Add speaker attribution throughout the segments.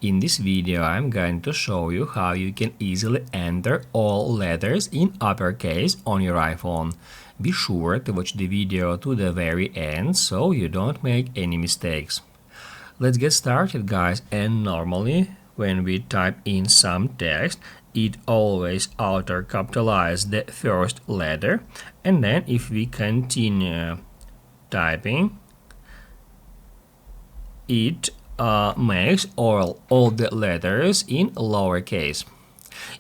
Speaker 1: In this video, I'm going to show you how you can easily enter all letters in uppercase on your iPhone. Be sure to watch the video to the very end so you don't make any mistakes. Let's get started, guys, and normally when we type in some text, it always auto-capitalizes the first letter, and then if we continue typing, it makes all the letters in lowercase.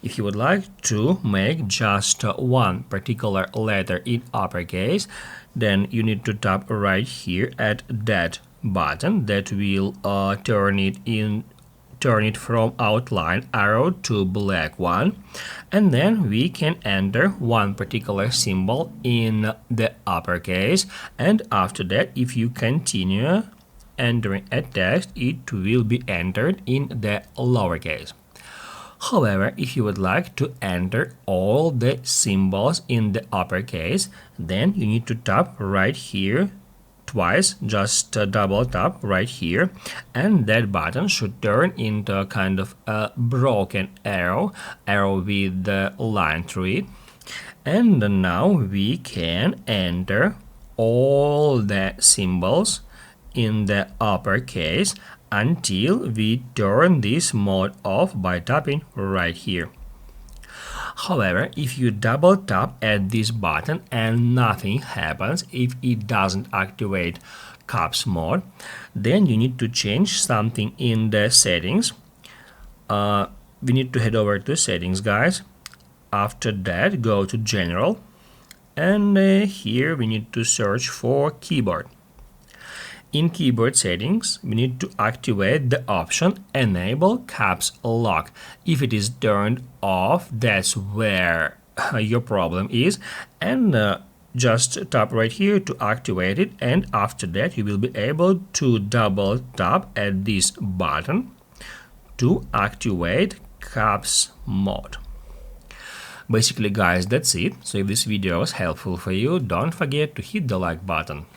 Speaker 1: If you would like to make just one particular letter in uppercase, then you need to tap right here at that button that will turn it from outline arrow to black one, and then we can enter one particular symbol in the uppercase, and after that, if you continue entering a text, it will be entered in the lowercase. However, if you would like to enter all the symbols in the uppercase, then you need to tap right here twice, just double tap right here, and that button should turn into a kind of a broken arrow with the line through it, and now we can enter all the symbols in the uppercase until we turn this mode off by tapping right here. However, if you double tap at this button and nothing happens, if it doesn't activate caps mode, then you need to change something in the settings. We need to head over to settings, guys. After that, go to general, and here we need to search for keyboard. In keyboard settings, we need to activate the option Enable Caps Lock. If it is turned off, that's where your problem is, and just tap right here to activate it, and after that you will be able to double tap at this button to activate caps mode. Basically, guys, that's it. So if this video was helpful for you, don't forget to hit the like button.